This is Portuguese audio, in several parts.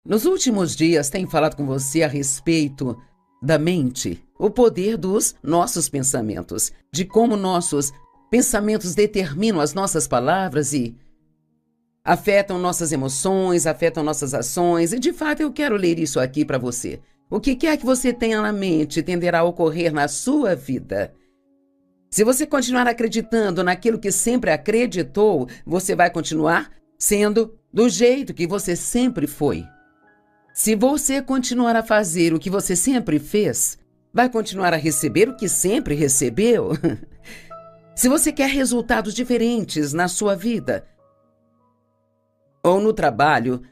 Nos últimos dias, tenho falado com você a respeito da mente, o poder dos nossos pensamentos, de como nossos pensamentos determinam as nossas palavras e afetam nossas emoções, afetam nossas ações. E de fato eu quero ler isso aqui para você. O que quer que você tenha na mente tenderá a ocorrer na sua vida. Se você continuar acreditando naquilo que sempre acreditou, você vai continuar sendo do jeito que você sempre foi. Se você continuar a fazer o que você sempre fez, vai continuar a receber o que sempre recebeu. Se você quer resultados diferentes na sua vida ou no trabalho,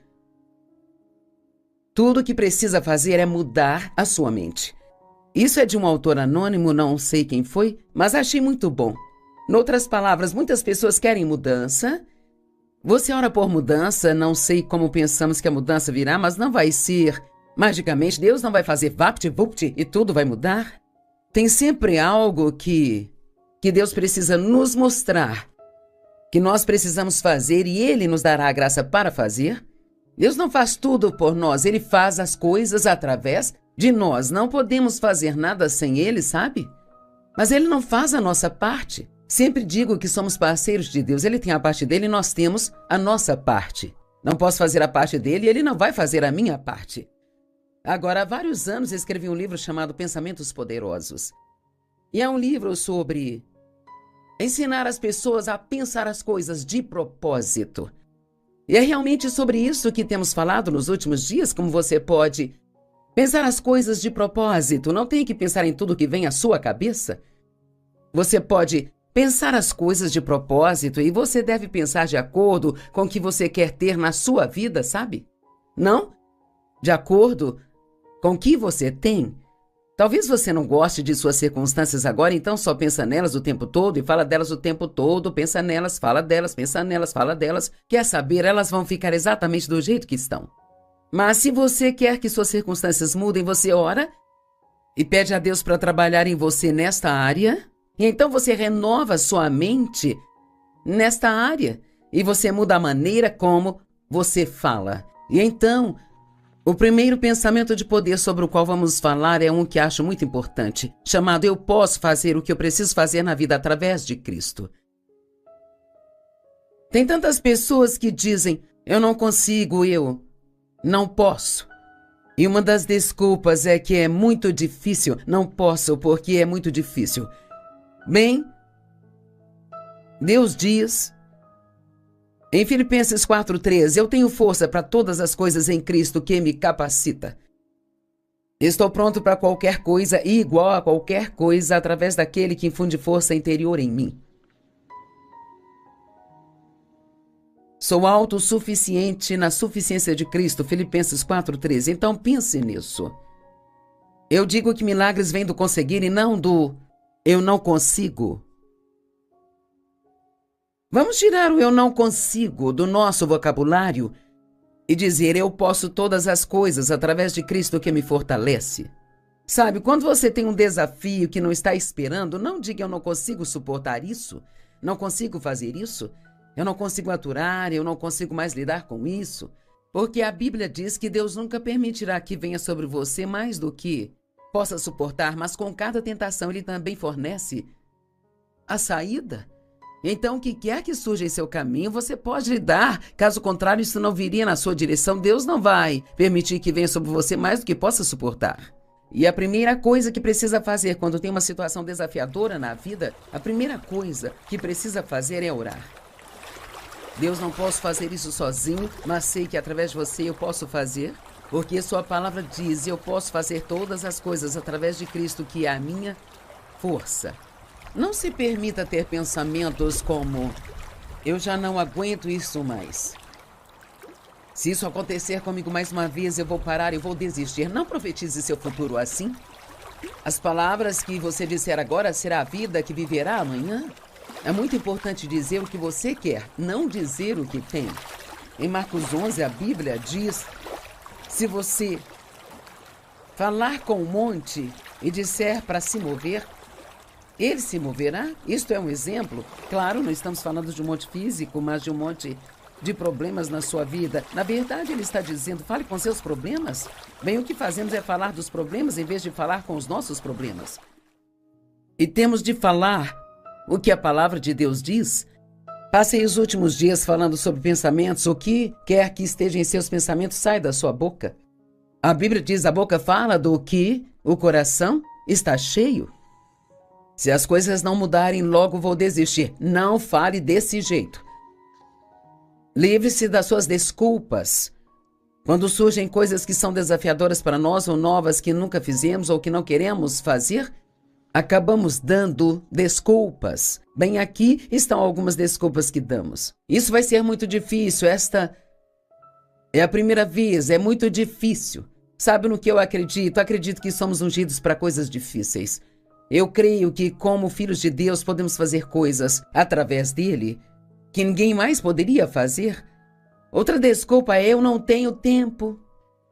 tudo o que precisa fazer é mudar a sua mente. Isso é de um autor anônimo, não sei quem foi, mas achei muito bom. Noutras palavras, muitas pessoas querem mudança. Você ora por mudança, não sei como pensamos que a mudança virá, mas não vai ser magicamente. Deus não vai fazer vapt-vupt e tudo vai mudar. Tem sempre algo que Deus precisa nos mostrar, que nós precisamos fazer e Ele nos dará a graça para fazer. Deus não faz tudo por nós, Ele faz as coisas através de nós. Não podemos fazer nada sem Ele, sabe? Mas Ele não faz a nossa parte. Sempre digo que somos parceiros de Deus. Ele tem a parte dele e nós temos a nossa parte. Não posso fazer a parte dele e ele não vai fazer a minha parte. Agora, há vários anos escrevi um livro chamado Pensamentos Poderosos. E é um livro sobre ensinar as pessoas a pensar as coisas de propósito. E é realmente sobre isso que temos falado nos últimos dias, como você pode pensar as coisas de propósito. Não tem que pensar em tudo que vem à sua cabeça. Você pode pensar as coisas de propósito e você deve pensar de acordo com o que você quer ter na sua vida, sabe? Não de acordo com o que você tem. Talvez você não goste de suas circunstâncias agora, então só pensa nelas o tempo todo e fala delas o tempo todo, pensa nelas, fala delas, pensa nelas, fala delas. Quer saber, elas vão ficar exatamente do jeito que estão. Mas se você quer que suas circunstâncias mudem, você ora e pede a Deus para trabalhar em você nesta área. E então você renova sua mente nesta área e você muda a maneira como você fala. E então, o primeiro pensamento de poder sobre o qual vamos falar é um que acho muito importante, chamado Eu posso fazer o que eu preciso fazer na vida através de Cristo. Tem tantas pessoas que dizem, eu não consigo, eu não posso. E uma das desculpas é que é muito difícil, não posso porque é muito difícil. Bem, Deus diz em Filipenses 4:13, eu tenho força para todas as coisas em Cristo que me capacita. Estou pronto para qualquer coisa e igual a qualquer coisa através daquele que infunde força interior em mim. Sou autossuficiente na suficiência de Cristo, Filipenses 4:13. Então pense nisso. Eu digo que milagres vêm do conseguir e não do eu não consigo. Vamos tirar o eu não consigo do nosso vocabulário e dizer eu posso todas as coisas através de Cristo que me fortalece. Sabe, quando você tem um desafio que não está esperando, não diga eu não consigo suportar isso, não consigo fazer isso, eu não consigo aturar, eu não consigo mais lidar com isso, porque a Bíblia diz que Deus nunca permitirá que venha sobre você mais do que possa suportar, mas com cada tentação Ele também fornece a saída. Então, o que quer que surja em seu caminho, você pode lidar. Caso contrário, isso não viria na sua direção. Deus não vai permitir que venha sobre você mais do que possa suportar. E a primeira coisa que precisa fazer quando tem uma situação desafiadora na vida, a primeira coisa que precisa fazer é orar. Deus, não posso fazer isso sozinho, mas sei que através de você eu posso fazer. Porque sua palavra diz, eu posso fazer todas as coisas através de Cristo, que é a minha força. Não se permita ter pensamentos como, eu já não aguento isso mais. Se isso acontecer comigo mais uma vez, eu vou parar, eu vou desistir. Não profetize seu futuro assim. As palavras que você disser agora será a vida que viverá amanhã. É muito importante dizer o que você quer, não dizer o que tem. Em Marcos 11, a Bíblia diz, se você falar com o monte e disser para se mover, ele se moverá. Isto é um exemplo. Claro, não estamos falando de um monte físico, mas de um monte de problemas na sua vida. Na verdade, ele está dizendo, fale com seus problemas. Bem, o que fazemos é falar dos problemas em vez de falar com os nossos problemas. E temos de falar o que a palavra de Deus diz. Passei os últimos dias falando sobre pensamentos. O que quer que esteja em seus pensamentos sai da sua boca. A Bíblia diz, a boca fala do que o coração está cheio. Se as coisas não mudarem, logo vou desistir. Não fale desse jeito. Livre-se das suas desculpas. Quando surgem coisas que são desafiadoras para nós ou novas que nunca fizemos ou que não queremos fazer, acabamos dando desculpas. Bem, aqui estão algumas desculpas que damos. Isso vai ser muito difícil. Esta é a primeira vez. É muito difícil. Sabe no que eu acredito? Acredito que somos ungidos para coisas difíceis. Eu creio que, como filhos de Deus, podemos fazer coisas através dele que ninguém mais poderia fazer. Outra desculpa é eu não tenho tempo.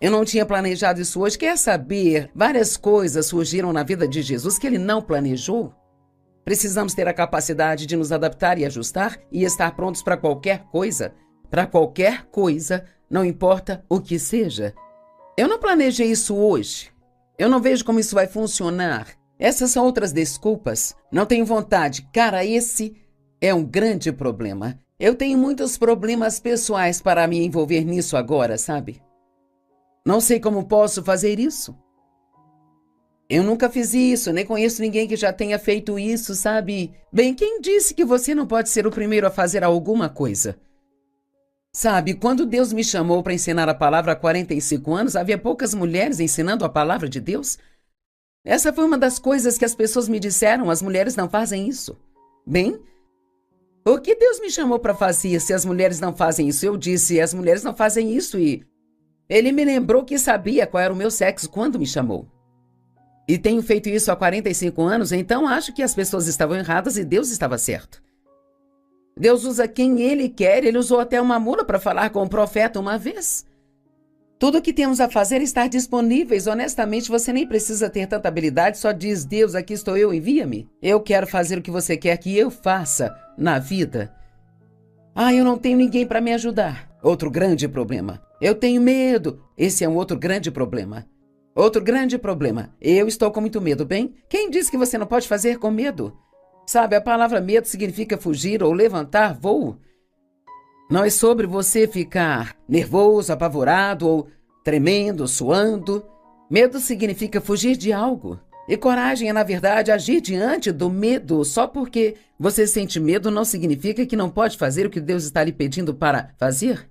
Eu não tinha planejado isso hoje. Quer saber? Várias coisas surgiram na vida de Jesus que ele não planejou. Precisamos ter a capacidade de nos adaptar e ajustar e estar prontos para qualquer coisa. Para qualquer coisa, não importa o que seja. Eu não planejei isso hoje. Eu não vejo como isso vai funcionar. Essas são outras desculpas. Não tenho vontade. Cara, esse é um grande problema. Eu tenho muitos problemas pessoais para me envolver nisso agora, sabe? Não sei como posso fazer isso. Eu nunca fiz isso, nem conheço ninguém que já tenha feito isso, sabe? Bem, quem disse que você não pode ser o primeiro a fazer alguma coisa? Sabe, quando Deus me chamou para ensinar a palavra há 45 anos, havia poucas mulheres ensinando a palavra de Deus. Essa foi uma das coisas que as pessoas me disseram, as mulheres não fazem isso. Bem, o que Deus me chamou para fazer se as mulheres não fazem isso? Eu disse, as mulheres não fazem isso e ele me lembrou que sabia qual era o meu sexo quando me chamou. E tenho feito isso há 45 anos, então acho que as pessoas estavam erradas e Deus estava certo. Deus usa quem ele quer, ele usou até uma mula para falar com o profeta uma vez. Tudo o que temos a fazer é estar disponíveis. Honestamente, você nem precisa ter tanta habilidade, só diz, Deus, aqui estou eu, envia-me. Eu quero fazer o que você quer que eu faça na vida. Eu não tenho ninguém para me ajudar. Outro grande problema. Eu tenho medo. Esse é um outro grande problema. Outro grande problema. Eu estou com muito medo, bem? Quem disse que você não pode fazer com medo? Sabe, a palavra medo significa fugir ou levantar voo. Não é sobre você ficar nervoso, apavorado ou tremendo, suando. Medo significa fugir de algo. E coragem é, na verdade, agir diante do medo. Só porque você sente medo não significa que não pode fazer o que Deus está lhe pedindo para fazer.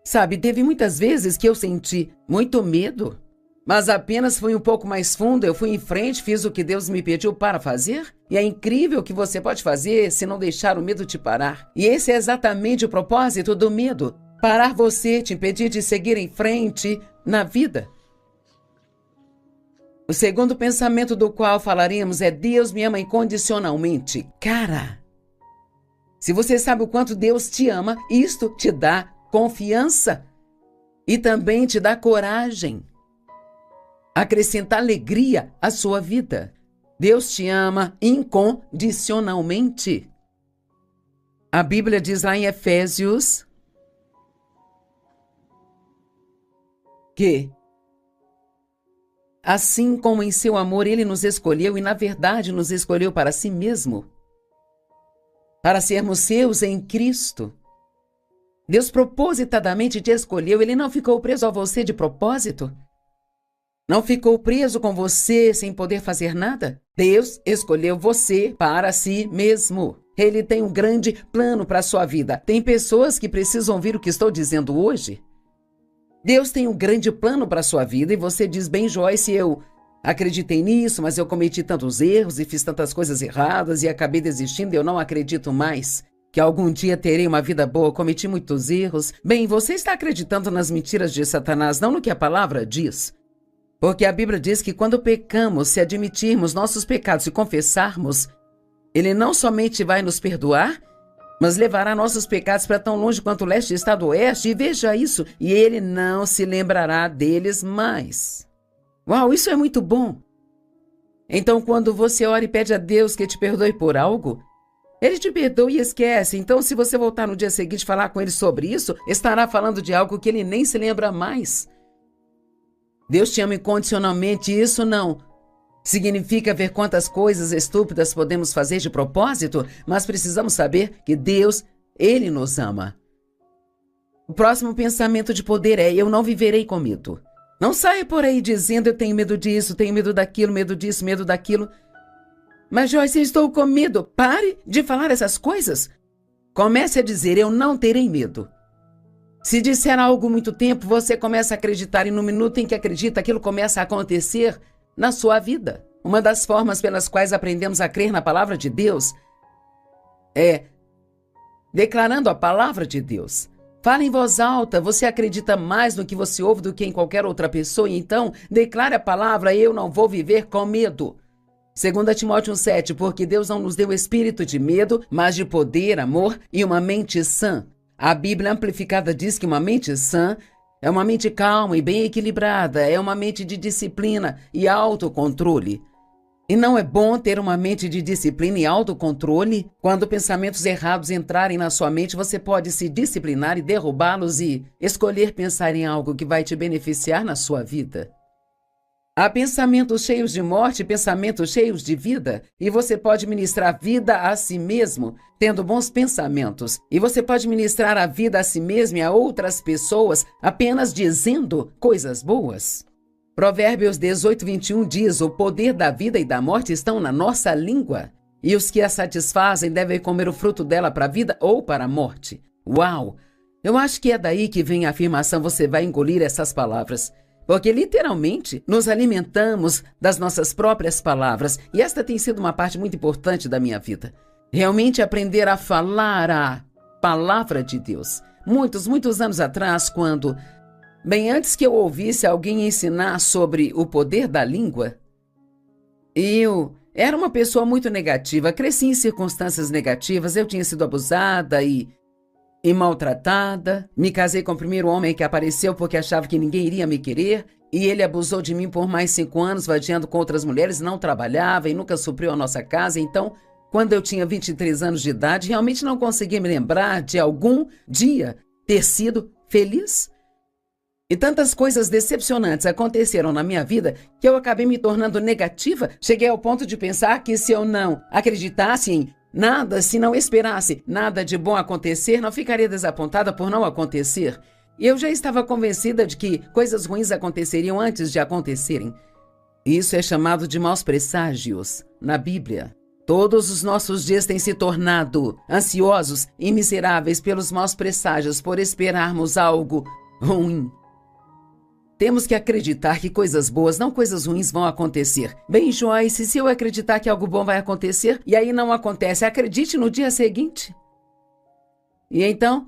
Sabe, teve muitas vezes que eu senti muito medo, mas apenas fui um pouco mais fundo, eu fui em frente, fiz o que Deus me pediu para fazer. E é incrível o que você pode fazer se não deixar o medo te parar. E esse é exatamente o propósito do medo. Parar você, te impedir de seguir em frente na vida. O segundo pensamento do qual falaremos é Deus me ama incondicionalmente. Cara, se você sabe o quanto Deus te ama, isto te dá confiança e também te dá coragem. Acrescenta alegria à sua vida. Deus te ama incondicionalmente. A Bíblia diz lá em Efésios que assim como em seu amor ele nos escolheu e na verdade nos escolheu para si mesmo, para sermos seus em Cristo. Deus propositadamente te escolheu, ele não ficou preso a você de propósito. Não ficou preso com você sem poder fazer nada? Deus escolheu você para si mesmo. Ele tem um grande plano para a sua vida. Tem pessoas que precisam ouvir o que estou dizendo hoje. Deus tem um grande plano para a sua vida e você diz, bem, Joyce, eu acreditei nisso, mas eu cometi tantos erros e fiz tantas coisas erradas e acabei desistindo e eu não acredito mais que algum dia terei uma vida boa, cometi muitos erros. Bem, você está acreditando nas mentiras de Satanás, não no que a palavra diz. Porque a Bíblia diz que quando pecamos, se admitirmos nossos pecados e confessarmos, ele não somente vai nos perdoar, mas levará nossos pecados para tão longe quanto o leste está do oeste, e veja isso, e ele não se lembrará deles mais. Uau, isso é muito bom. Então, quando você ora e pede a Deus que te perdoe por algo, Ele te perdoa e esquece. Então, se você voltar no dia seguinte e falar com ele sobre isso, estará falando de algo que ele nem se lembra mais. Deus te ama incondicionalmente, e isso não significa ver quantas coisas estúpidas podemos fazer de propósito, mas precisamos saber que Deus, Ele nos ama. O próximo pensamento de poder é: eu não viverei com medo. Não saia por aí dizendo: eu tenho medo disso, tenho medo daquilo, medo disso, medo daquilo. Mas Joyce, eu estou com medo. Pare de falar essas coisas. Comece a dizer: eu não terei medo. Se disser algo muito tempo, você começa a acreditar, e no minuto em que acredita, aquilo começa a acontecer na sua vida. Uma das formas pelas quais aprendemos a crer na palavra de Deus é declarando a palavra de Deus. Fala em voz alta, você acredita mais no que você ouve do que em qualquer outra pessoa, e então declare a palavra: eu não vou viver com medo. 2 Timóteo 1,7, porque Deus não nos deu espírito de medo, mas de poder, amor e uma mente sã. A Bíblia Amplificada diz que uma mente sã é uma mente calma e bem equilibrada, é uma mente de disciplina e autocontrole. E não é bom ter uma mente de disciplina e autocontrole? Quando pensamentos errados entrarem na sua mente, você pode se disciplinar e derrubá-los e escolher pensar em algo que vai te beneficiar na sua vida. Há pensamentos cheios de morte e pensamentos cheios de vida, e você pode ministrar vida a si mesmo, tendo bons pensamentos. E você pode ministrar a vida a si mesmo e a outras pessoas apenas dizendo coisas boas. Provérbios 18:21 diz: o poder da vida e da morte estão na nossa língua, e os que a satisfazem devem comer o fruto dela para a vida ou para a morte. Uau! Eu acho que é daí que vem a afirmação: você vai engolir essas palavras. Porque literalmente nos alimentamos das nossas próprias palavras, e esta tem sido uma parte muito importante da minha vida. Realmente aprender a falar a palavra de Deus. Muitos anos atrás, quando, bem antes que eu ouvisse alguém ensinar sobre o poder da língua, eu era uma pessoa muito negativa, cresci em circunstâncias negativas, eu tinha sido abusada e maltratada. Me casei com o primeiro homem que apareceu porque achava que ninguém iria me querer, e ele abusou de mim por mais 5 anos, vadiando com outras mulheres, não trabalhava e nunca supriu a nossa casa. Então, quando eu tinha 23 anos de idade, realmente não conseguia me lembrar de algum dia ter sido feliz. E tantas coisas decepcionantes aconteceram na minha vida que eu acabei me tornando negativa. Cheguei ao ponto de pensar que se eu não acreditasse em nada, se não esperasse nada de bom acontecer, não ficaria desapontada por não acontecer. E eu já estava convencida de que coisas ruins aconteceriam antes de acontecerem. Isso é chamado de maus presságios na Bíblia. Todos os nossos dias têm se tornado ansiosos e miseráveis pelos maus presságios, por esperarmos algo ruim. Temos que acreditar que coisas boas, não coisas ruins, vão acontecer. Bem, Joyce, se eu acreditar que algo bom vai acontecer e aí não acontece, acredite no dia seguinte. E então,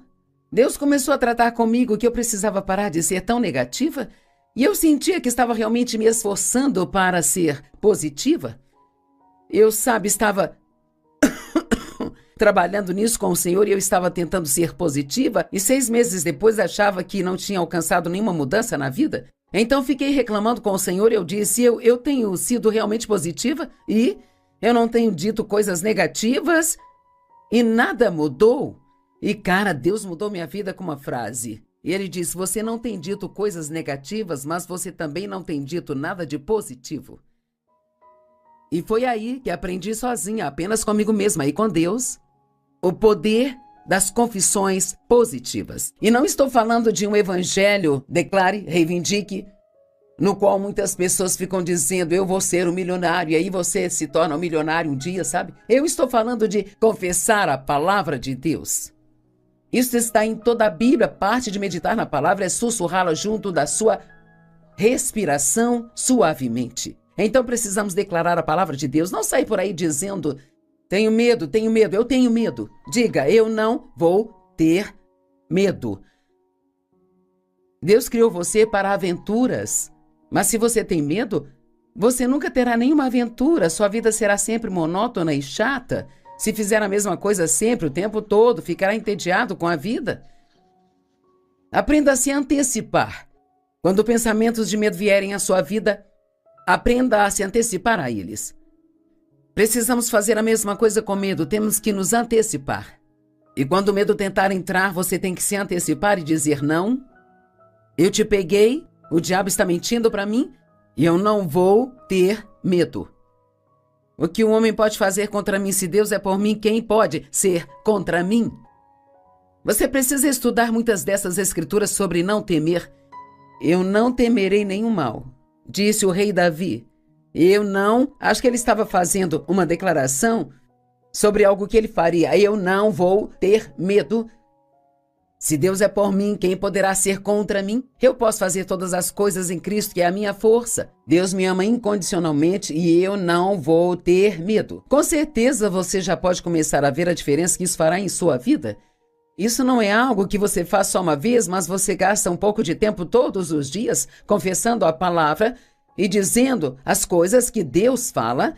Deus começou a tratar comigo que eu precisava parar de ser tão negativa, e eu sentia que estava realmente me esforçando para ser positiva. Eu, estava trabalhando nisso com o Senhor, e eu estava tentando ser positiva, e 6 meses depois achava que não tinha alcançado nenhuma mudança na vida. Então fiquei reclamando com o Senhor, e eu disse: eu tenho sido realmente positiva, e eu não tenho dito coisas negativas, e nada mudou. E cara, Deus mudou minha vida com uma frase. E ele disse: você não tem dito coisas negativas, mas você também não tem dito nada de positivo. E foi aí que aprendi sozinha, apenas comigo mesma e com Deus, o poder das confissões positivas. E não estou falando de um evangelho, declare, reivindique, no qual muitas pessoas ficam dizendo: eu vou ser um milionário, e aí você se torna um milionário um dia, sabe? Eu estou falando de confessar a palavra de Deus. Isso está em toda a Bíblia. Parte de meditar na palavra é sussurrá-la junto da sua respiração suavemente. Então precisamos declarar a palavra de Deus. Não sair por aí dizendo: tenho medo, eu tenho medo. Diga: eu não vou ter medo. Deus criou você para aventuras. Mas se você tem medo, você nunca terá nenhuma aventura. Sua vida será sempre monótona e chata. Se fizer a mesma coisa sempre, o tempo todo, ficará entediado com a vida. Aprenda a se antecipar. Quando pensamentos de medo vierem à sua vida, aprenda a se antecipar a eles. Precisamos fazer a mesma coisa com medo, temos que nos antecipar. E quando o medo tentar entrar, você tem que se antecipar e dizer: não, eu te peguei, o diabo está mentindo para mim e eu não vou ter medo. O que o homem pode fazer contra mim? Se Deus é por mim, quem pode ser contra mim? Você precisa estudar muitas dessas escrituras sobre não temer. Eu não temerei nenhum mal, disse o rei Davi. Eu não... Acho que ele estava fazendo uma declaração sobre algo que ele faria. Eu não vou ter medo. Se Deus é por mim, quem poderá ser contra mim? Eu posso fazer todas as coisas em Cristo, que é a minha força. Deus me ama incondicionalmente e eu não vou ter medo. Com certeza você já pode começar a ver a diferença que isso fará em sua vida. Isso não é algo que você faz só uma vez, mas você gasta um pouco de tempo todos os dias confessando a palavra e dizendo as coisas que Deus fala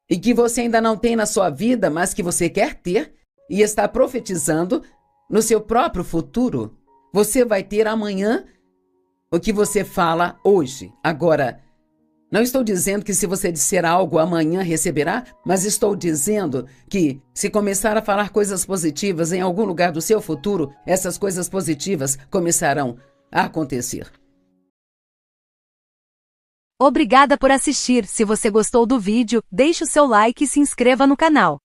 e que você ainda não tem na sua vida, mas que você quer ter, e está profetizando no seu próprio futuro. Você vai ter amanhã o que você fala hoje. Agora, não estou dizendo que se você disser algo amanhã receberá, mas estou dizendo que se começar a falar coisas positivas em algum lugar do seu futuro, essas coisas positivas começarão a acontecer. Obrigada por assistir. Se você gostou do vídeo, deixe o seu like e se inscreva no canal.